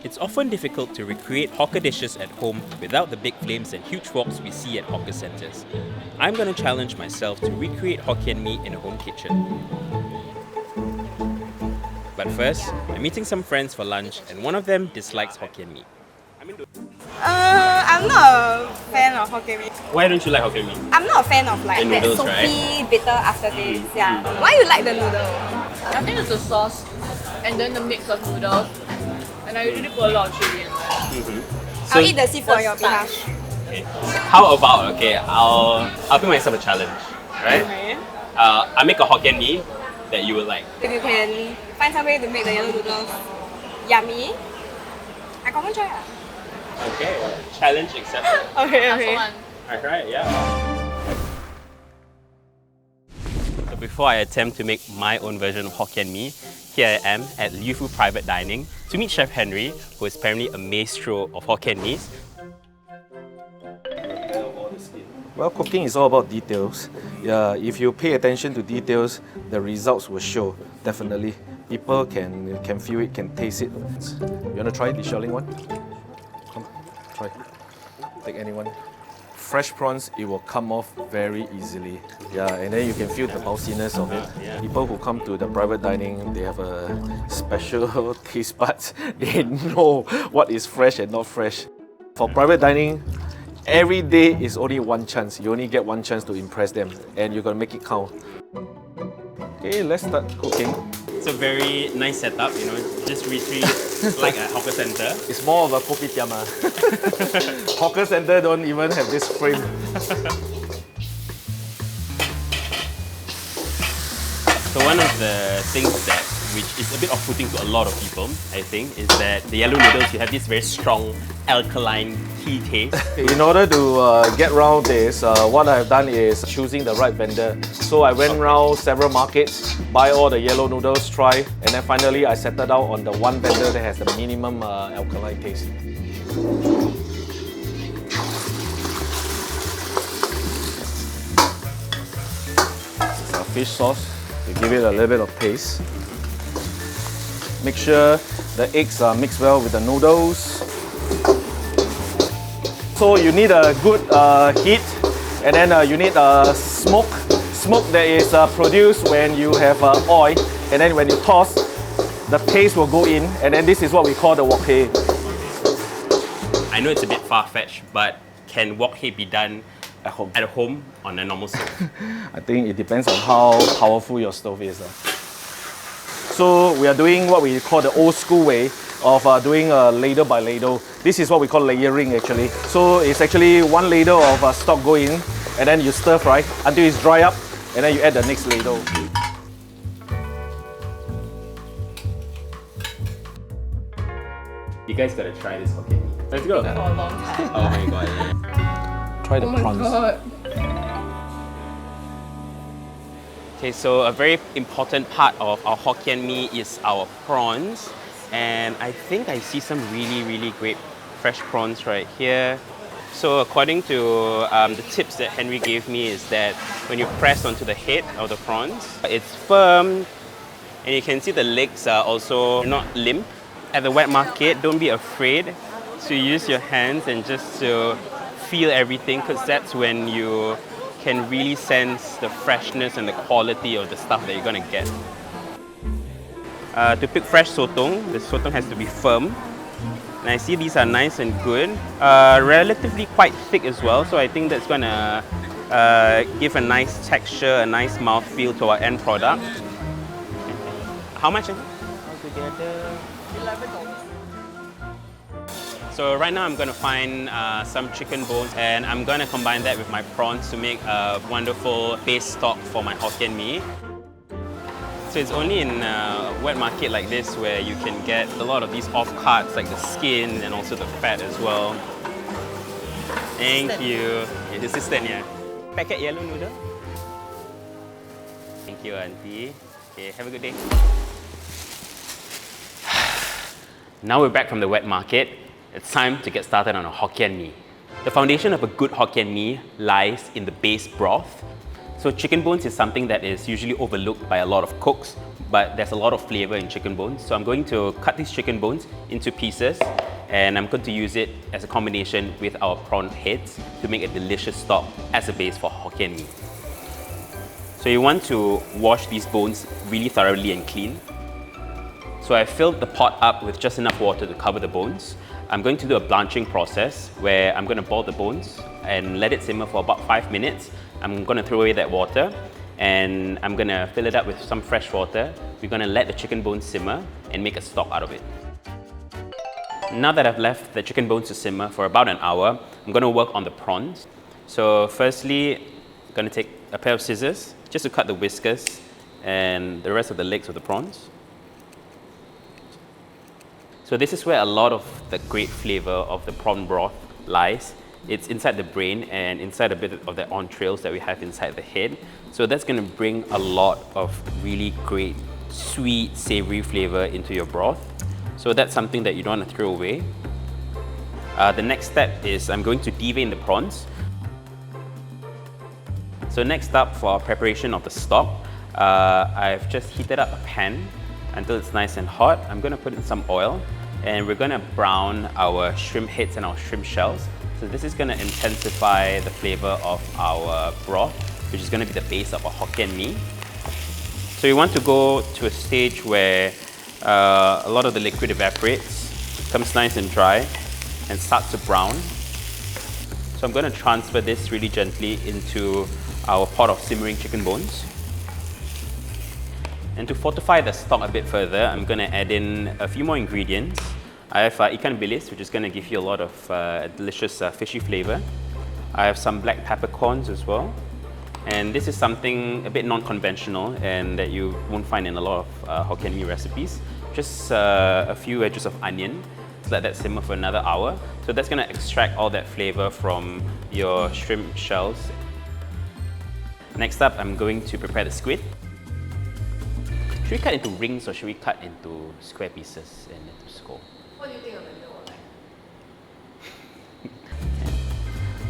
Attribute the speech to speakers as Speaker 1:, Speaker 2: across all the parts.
Speaker 1: It's often difficult to recreate hawker dishes at home without the big flames and huge woks we see at hawker centres. I'm going to challenge myself to recreate Hokkien Mee in a home kitchen. But first, I'm meeting some friends for lunch and one of them dislikes Hokkien Mee.
Speaker 2: I'm not a fan of Hokkien Mee.
Speaker 1: Why don't you like Hokkien Mee?
Speaker 2: I'm not a fan of like
Speaker 1: The
Speaker 2: that
Speaker 1: noodles,
Speaker 2: soapy, bitter aftertaste. Yeah. Why you like the noodle?
Speaker 3: I think it's the sauce and then the mix of noodles. And I usually put a lot of chili in there.
Speaker 2: I'll eat the seafood on your behalf.
Speaker 1: Okay. How about, I'll put myself a challenge, right?
Speaker 2: Okay.
Speaker 1: I make a Hokkien Mee that you would like.
Speaker 2: If you can find some way to make the yellow noodles yummy, I confirm try.
Speaker 1: Okay, challenge accepted.
Speaker 2: Okay.
Speaker 1: Alright, yeah. So before I attempt to make my own version of Hokkien Mee, here I am at Liu Fu Private Dining to meet Chef Henry, who is apparently a maestro of Hokkien Mees.
Speaker 4: Well, cooking is all about details. Yeah, if you pay attention to details, the results will show, definitely. People can feel it, can taste it. You want to try the shelling one? Come, try. Take anyone. Fresh prawns, it will come off very easily. Yeah, and then you can feel the bounciness of it.
Speaker 1: Yeah.
Speaker 4: People who come to the private dining, they have a special taste buds. They know what is fresh and not fresh. For private dining, every day is only one chance. You only get one chance to impress them, and you're gonna make it count. Okay, let's start cooking.
Speaker 1: It's a very nice setup, just retreat like a hawker center.
Speaker 4: It's more of a kopitiam. Hawker center don't even have this frame.
Speaker 1: So one of the things which is a bit off-putting to a lot of people, I think, is that the yellow noodles, you have this very strong alkaline tea taste.
Speaker 4: In order to get around this, what I've done is choosing the right vendor. So I went around several markets, buy all the yellow noodles, try, and then finally I settled out on the one vendor that has the minimum alkaline taste. This is our fish sauce. We give it a little bit of taste. Make sure the eggs are mixed well with the noodles. So you need a good heat, and then you need smoke. Smoke that is produced when you have oil, and then when you toss, the paste will go in, and then this is what we call the WOKHEY.
Speaker 1: I know it's a bit far-fetched, but can WOKHEY be done
Speaker 4: At home.
Speaker 1: at home on a normal stove?
Speaker 4: I think it depends on how powerful your stove is. So we are doing what we call the old school way of doing ladle by ladle. This is what we call layering actually. So it's actually one ladle of stock go in, and then you stir fry until it's dry up, and then you add the next ladle.
Speaker 1: You guys gotta try this Hokkien Mee. Let's go.
Speaker 3: For a long time.
Speaker 1: Oh my god. Yeah.
Speaker 4: Try the
Speaker 3: Oh my
Speaker 4: prawns.
Speaker 3: god.
Speaker 1: Okay, so a very important part of our Hokkien Mee is our prawns. And I think I see some really great fresh prawns right here. So according to the tips that Henry gave me is that when you press onto the head of the prawns, it's firm, and you can see the legs are also not limp. At the wet market, don't be afraid to use your hands and just to feel everything, because that's when you can really sense the freshness and the quality of the stuff that you're gonna get. To pick fresh sotong, the sotong has to be firm. And I see these are nice and good, relatively quite thick as well, so I think that's gonna give a nice texture, a nice mouthfeel to our end product. How much is it altogether?
Speaker 3: $11.
Speaker 1: So right now I'm gonna find some chicken bones, and I'm gonna combine that with my prawns to make a wonderful base stock for my Hokkien Mee. So it's only in a wet market like this where you can get a lot of these off-cuts, like the skin and also the fat as well. Thank you. Okay, the assistant, yeah. Packet yellow noodle. Thank you, auntie. Okay, have a good day. Now we're back from the wet market. It's time to get started on a Hokkien Mee. The foundation of a good Hokkien Mee lies in the base broth. So chicken bones is something that is usually overlooked by a lot of cooks, but there's a lot of flavor in chicken bones. So I'm going to cut these chicken bones into pieces, and I'm going to use it as a combination with our prawn heads to make a delicious stock as a base for Hokkien Mee. So you want to wash these bones really thoroughly and clean. So I filled the pot up with just enough water to cover the bones. I'm going to do a blanching process where I'm going to boil the bones and let it simmer for about 5 minutes. I'm going to throw away that water and I'm going to fill it up with some fresh water. We're going to let the chicken bones simmer and make a stock out of it. Now that I've left the chicken bones to simmer for about an hour, I'm going to work on the prawns. So firstly, I'm going to take a pair of scissors just to cut the whiskers and the rest of the legs of the prawns. So this is where a lot of the great flavor of the prawn broth lies. It's inside the brain and inside a bit of the entrails that we have inside the head. So that's going to bring a lot of really great, sweet, savory flavor into your broth. So that's something that you don't want to throw away. The next step is I'm going to devein the prawns. So next up for our preparation of the stock, I've just heated up a pan until it's nice and hot. I'm going to put in some oil and we're going to brown our shrimp heads and our shrimp shells. So this is going to intensify the flavor of our broth, which is going to be the base of our Hokkien Mee. So you want to go to a stage where a lot of the liquid evaporates, becomes nice and dry, and starts to brown. So I'm going to transfer this really gently into our pot of simmering chicken bones. And to fortify the stock a bit further, I'm going to add in a few more ingredients. I have ikan bilis, which is going to give you a lot of delicious fishy flavor. I have some black peppercorns as well. And this is something a bit non-conventional and that you won't find in a lot of Hokkien Mee recipes. Just a few wedges of onion. Let that simmer for another hour. So that's going to extract all that flavor from your shrimp shells. Next up, I'm going to prepare the squid. Should we cut into rings or should we cut into square pieces and into skull?
Speaker 3: What do you think of the middle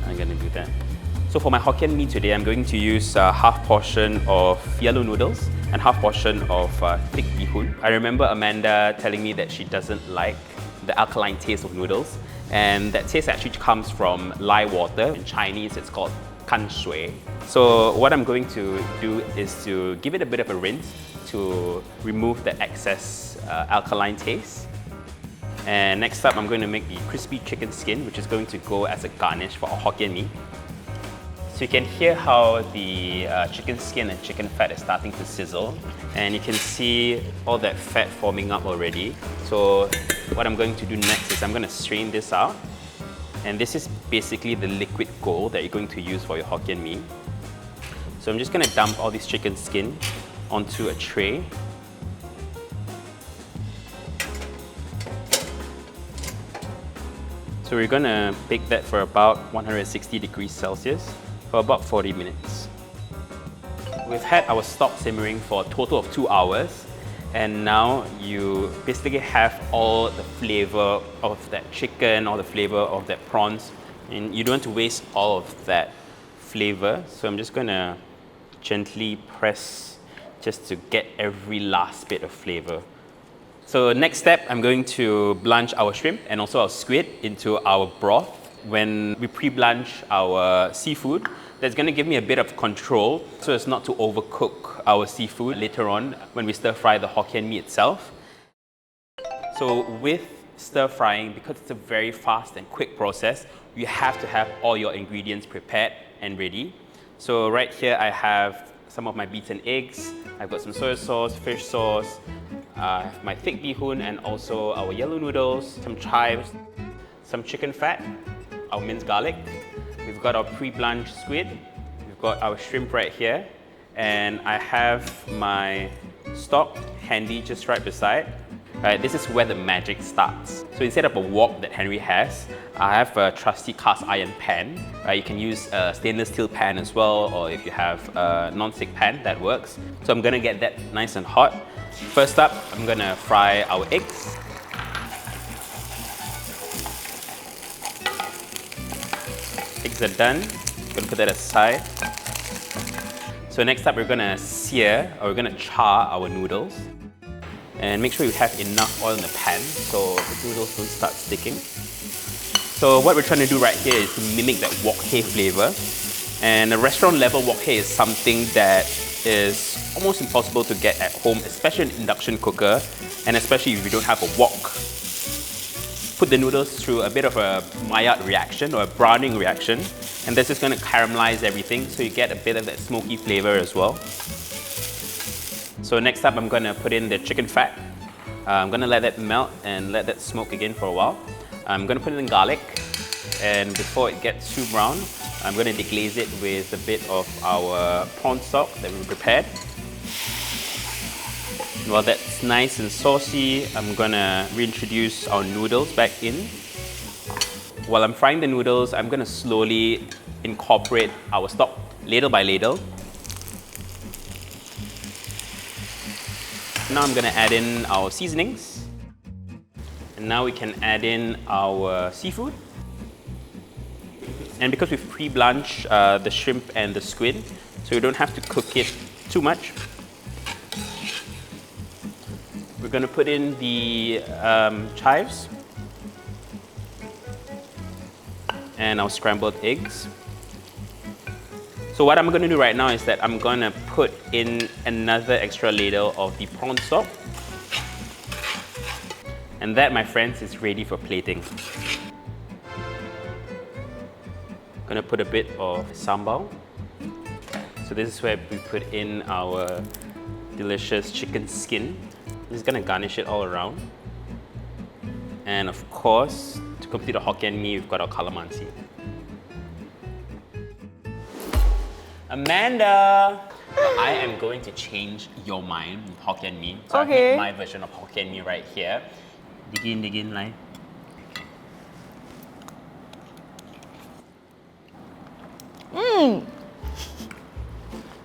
Speaker 3: one?
Speaker 1: I'm gonna do that. So for my Hokkien Mee today, I'm going to use half portion of yellow noodles and half portion of thick bee hoon. I remember Amanda telling me that she doesn't like the alkaline taste of noodles, and that taste actually comes from lye water. In Chinese, it's called kan shui. So what I'm going to do is to give it a bit of a rinse to remove the excess alkaline taste. And next up, I'm going to make the crispy chicken skin, which is going to go as a garnish for our Hokkien Mee. So you can hear how the chicken skin and chicken fat is starting to sizzle, and you can see all that fat forming up already. So what I'm going to do next is I'm going to strain this out, and this is basically the liquid gold that you're going to use for your Hokkien Mee. So I'm just going to dump all this chicken skin onto a tray. So we're going to bake that for about 160 degrees Celsius for about 40 minutes. We've had our stock simmering for a total of 2 hours, and now you basically have all the flavor of that chicken, all the flavor of that prawns, and you don't want to waste all of that flavor. So I'm just going to gently press just to get every last bit of flavor. So next step, I'm going to blanch our shrimp and also our squid into our broth. When we pre-blanch our seafood, that's going to give me a bit of control so as not to overcook our seafood later on when we stir fry the Hokkien Mee itself. So with stir frying, because it's a very fast and quick process, you have to have all your ingredients prepared and ready. So right here I have some of my beaten eggs, I've got some soy sauce, fish sauce, my thick bee hoon and also our yellow noodles, some chives, some chicken fat, our minced garlic. We've got our pre-blanched squid, we've got our shrimp right here, and I have my stock handy just right beside. This is where the magic starts. So instead of a wok that Henry has, I have a trusty cast iron pan. You can use a stainless steel pan as well, or if you have a non-stick pan, that works. So I'm gonna get that nice and hot. First up, I'm gonna fry our eggs. Eggs are done. I'm gonna put that aside. So next up, we're gonna sear, or we're gonna char our noodles. And make sure you have enough oil in the pan so the noodles don't start sticking. So what we're trying to do right here is to mimic that WOKHEY flavor. And the restaurant level WOKHEY is something that is almost impossible to get at home, especially an induction cooker, and especially if you don't have a wok. Put the noodles through a bit of a Maillard reaction or a browning reaction, and this is going to caramelize everything so you get a bit of that smoky flavor as well. So next up, I'm going to put in the chicken fat. I'm going to let that melt and let that smoke again for a while. I'm going to put in garlic, and before it gets too brown, I'm going to deglaze it with a bit of our prawn stock that we prepared. While that's nice and saucy, I'm going to reintroduce our noodles back in. While I'm frying the noodles, I'm going to slowly incorporate our stock ladle by ladle. Now I'm going to add in our seasonings. And now we can add in our seafood. And because we've pre-blanched the shrimp and the squid, so you don't have to cook it too much. We're going to put in the chives and our scrambled eggs. So what I'm going to do right now is that I'm going to put in another extra ladle of the prawn stock. And that, my friends, is ready for plating. I'm going to put a bit of sambal. So this is where we put in our delicious chicken skin. I'm just going to garnish it all around. And of course, to complete a Hokkien Mee, we've got our calamansi. Amanda! I am going to change your mind with Hokkien Mee. So I've made my version of Hokkien Mee right here. Dig in, line.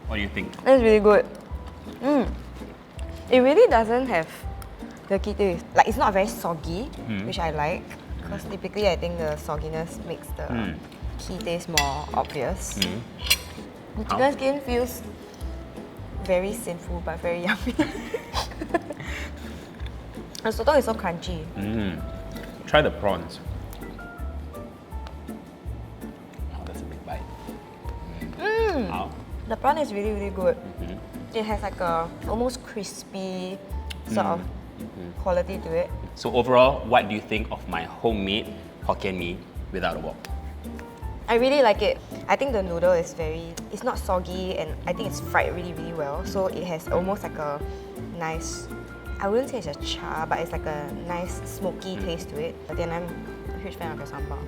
Speaker 1: What do you think?
Speaker 2: That's really good. It really doesn't have the key taste. Like, it's not very soggy, which I like. Because typically, I think the sogginess makes the key taste more obvious. The chicken skin feels very sinful, but very yummy. The sotong is so crunchy.
Speaker 1: Try the prawns. Oh, that's a big bite. Wow.
Speaker 2: The prawn is really, really good. It has like a almost crispy sort of quality to it.
Speaker 1: So overall, what do you think of my homemade Hokkien Mee without a wok?
Speaker 2: I really like it. I think the noodle is it's not soggy, and I think it's fried really, really well. So it has almost like a nice, I wouldn't say it's a char, but it's like a nice smoky taste to it. But then I'm a huge fan of the sambal.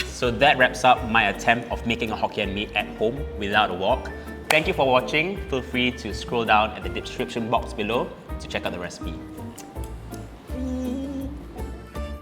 Speaker 1: So that wraps up my attempt of making a Hokkien Mee at home without a wok. Thank you for watching. Feel free to scroll down at the description box below to check out the recipe.